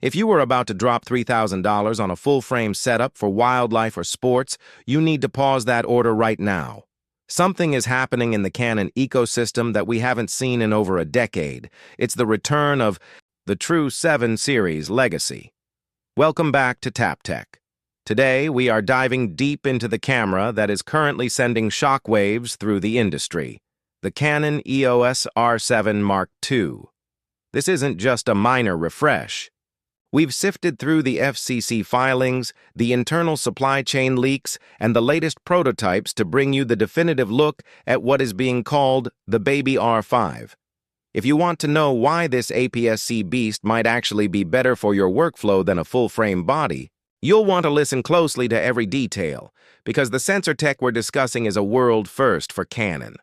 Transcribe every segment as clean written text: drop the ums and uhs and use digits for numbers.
If you were about to drop $3,000 on a full-frame setup for wildlife or sports, you need to pause that order right now. Something is happening in the Canon ecosystem that we haven't seen in over a decade. It's the return of the true 7 series legacy. Welcome back to TapTech. Today, we are diving deep into the camera that is currently sending shockwaves through the industry, the Canon EOS R7 Mark II. This isn't just a minor refresh. We've sifted through the FCC filings, the internal supply chain leaks, and the latest prototypes to bring you the definitive look at what is being called the Baby R5. If you want to know why this APS-C beast might actually be better for your workflow than a full-frame body, you'll want to listen closely to every detail, because the sensor tech we're discussing is a world first for Canon.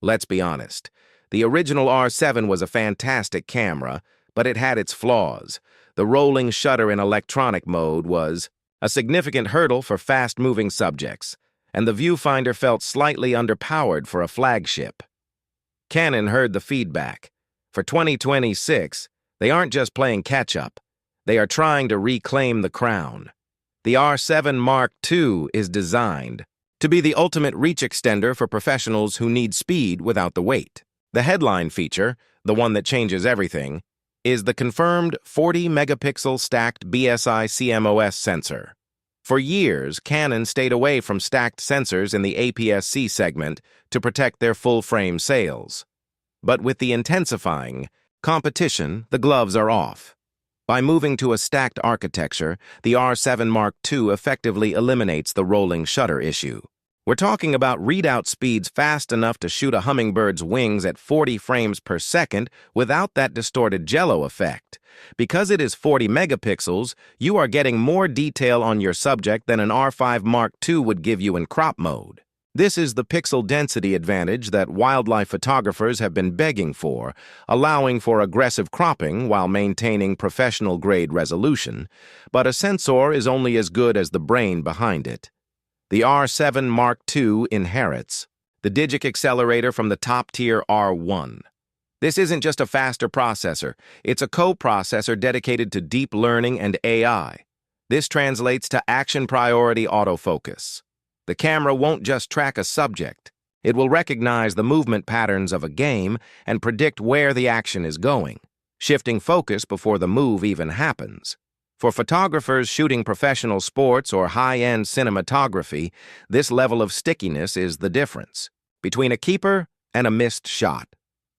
Let's be honest, the original R7 was a fantastic camera, but it had its flaws. The rolling shutter in electronic mode was a significant hurdle for fast-moving subjects, and the viewfinder felt slightly underpowered for a flagship. Canon heard the feedback. For 2026, they aren't just playing catch-up. They are trying to reclaim the crown. The R7 Mark II is designed to be the ultimate reach extender for professionals who need speed without the weight. The headline feature, the one that changes everything, is the confirmed 40-megapixel stacked BSI CMOS sensor. For years, Canon stayed away from stacked sensors in the APS-C segment to protect their full-frame sales. But with the intensifying competition, the gloves are off. By moving to a stacked architecture, the R7 Mark II effectively eliminates the rolling shutter issue. We're talking about readout speeds fast enough to shoot a hummingbird's wings at 40 frames per second without that distorted jello effect. Because it is 40 megapixels, you are getting more detail on your subject than an R5 Mark II would give you in crop mode. This is the pixel density advantage that wildlife photographers have been begging for, allowing for aggressive cropping while maintaining professional-grade resolution. But a sensor is only as good as the brain behind it. The R7 Mark II inherits the DIGIC Accelerator from the top-tier R1. This isn't just a faster processor, it's a co-processor dedicated to deep learning and AI. This translates to action priority autofocus. The camera won't just track a subject, it will recognize the movement patterns of a game and predict where the action is going, shifting focus before the move even happens. For photographers shooting professional sports or high-end cinematography, this level of stickiness is the difference between a keeper and a missed shot.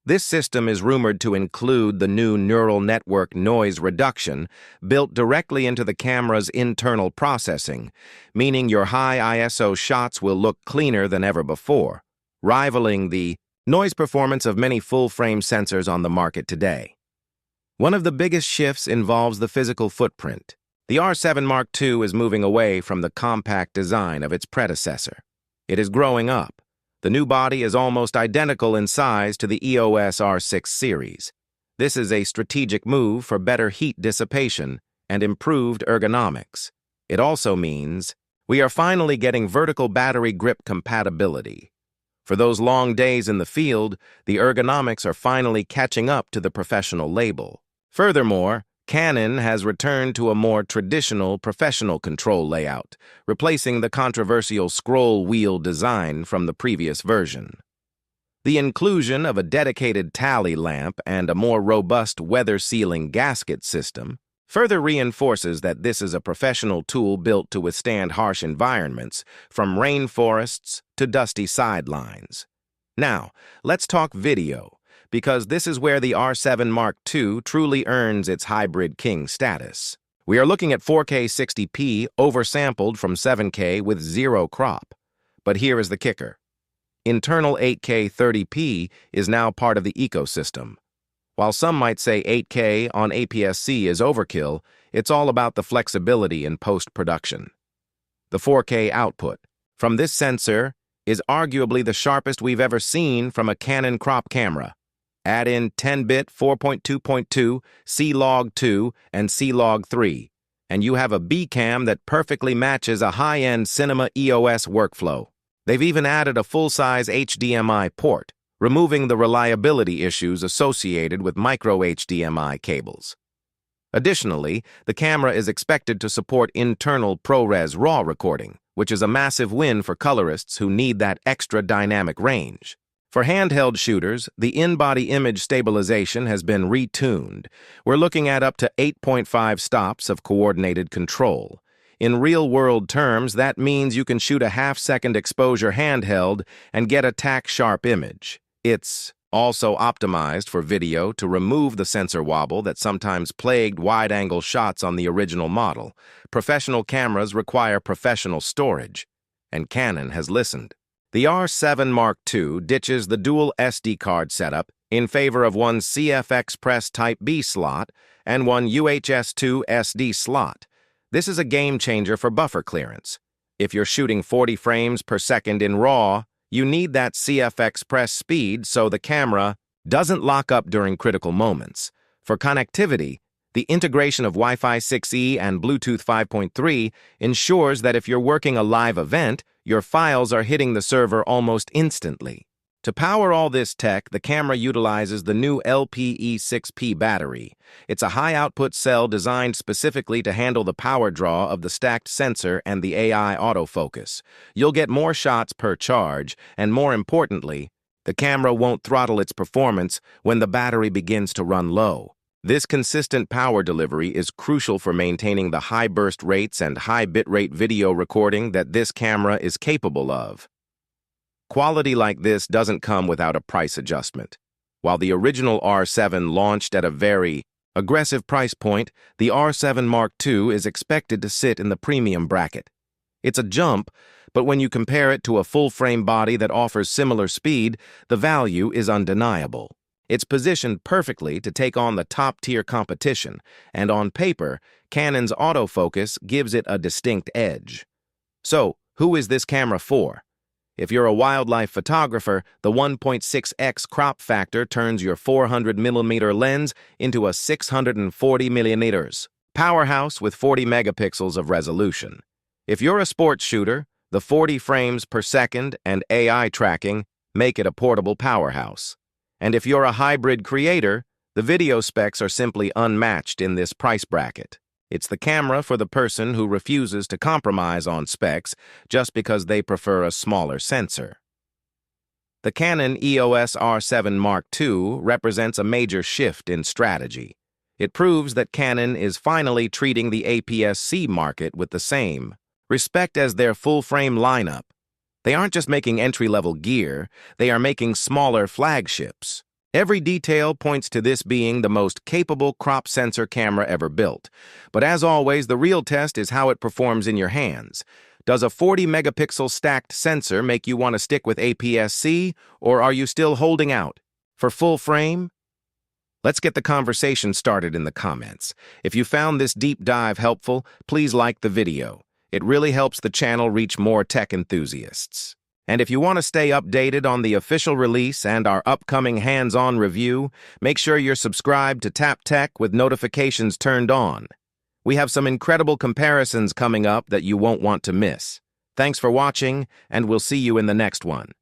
This system is rumored to include the new neural network noise reduction built directly into the camera's internal processing, meaning your high ISO shots will look cleaner than ever before, rivaling the noise performance of many full-frame sensors on the market today. One of the biggest shifts involves the physical footprint. The R7 Mark II is moving away from the compact design of its predecessor. It is growing up. The new body is almost identical in size to the EOS R6 series. This is a strategic move for better heat dissipation and improved ergonomics. It also means we are finally getting vertical battery grip compatibility. For those long days in the field, the ergonomics are finally catching up to the professional label. Furthermore, Canon has returned to a more traditional professional control layout, replacing the controversial scroll wheel design from the previous version. The inclusion of a dedicated tally lamp and a more robust weather-sealing gasket system further reinforces that this is a professional tool built to withstand harsh environments, from rainforests to dusty sidelines. Now, let's talk video, because this is where the R7 Mark II truly earns its hybrid king status. We are looking at 4K 60p oversampled from 7K with zero crop. But here is the kicker. Internal 8K 30p is now part of the ecosystem. While some might say 8K on APS-C is overkill, it's all about the flexibility in post-production. The 4K output from this sensor is arguably the sharpest we've ever seen from a Canon crop camera. Add in 10-bit 4.2.2, C-Log2, and C-Log3, and you have a B-cam that perfectly matches a high-end cinema EOS workflow. They've even added a full-size HDMI port, removing the reliability issues associated with micro HDMI cables. Additionally, the camera is expected to support internal ProRes RAW recording, which is a massive win for colorists who need that extra dynamic range. For handheld shooters, the in-body image stabilization has been retuned. We're looking at up to 8.5 stops of coordinated control. In real-world terms, that means you can shoot a half-second exposure handheld and get a tack-sharp image. It's also optimized for video to remove the sensor wobble that sometimes plagued wide-angle shots on the original model. Professional cameras require professional storage, and Canon has listened. The R7 Mark II ditches the dual SD card setup in favor of one CF Express Type B slot and one UHS-2 SD slot. This is a game-changer for buffer clearance. If you're shooting 40 frames per second in RAW, you need that CF Express speed so the camera doesn't lock up during critical moments. For connectivity, the integration of Wi-Fi 6E and Bluetooth 5.3 ensures that if you're working a live event, your files are hitting the server almost instantly. To power all this tech, the camera utilizes the new LPE6P battery. It's a high-output cell designed specifically to handle the power draw of the stacked sensor and the AI autofocus. You'll get more shots per charge, and more importantly, the camera won't throttle its performance when the battery begins to run low. This consistent power delivery is crucial for maintaining the high burst rates and high bitrate video recording that this camera is capable of. Quality like this doesn't come without a price adjustment. While the original R7 launched at a very aggressive price point, the R7 Mark II is expected to sit in the premium bracket. It's a jump, but when you compare it to a full-frame body that offers similar speed, the value is undeniable. It's positioned perfectly to take on the top-tier competition, and on paper, Canon's autofocus gives it a distinct edge. So, who is this camera for? If you're a wildlife photographer, the 1.6x crop factor turns your 400mm lens into a 640mm powerhouse with 40 megapixels of resolution. If you're a sports shooter, the 40 frames per second and AI tracking make it a portable powerhouse. And if you're a hybrid creator, the video specs are simply unmatched in this price bracket. It's the camera for the person who refuses to compromise on specs just because they prefer a smaller sensor. The Canon EOS R7 Mark II represents a major shift in strategy. It proves that Canon is finally treating the APS-C market with the same respect as their full-frame lineup. They aren't just making entry-level gear, they are making smaller flagships. Every detail points to this being the most capable crop sensor camera ever built. But as always, the real test is how it performs in your hands. Does a 40-megapixel stacked sensor make you want to stick with APS-C, or are you still holding out for full frame? Let's get the conversation started in the comments. If you found this deep dive helpful, please like the video. It really helps the channel reach more tech enthusiasts. And if you want to stay updated on the official release and our upcoming hands-on review, make sure you're subscribed to Tap Tech with notifications turned on. We have some incredible comparisons coming up that you won't want to miss. Thanks for watching, and we'll see you in the next one.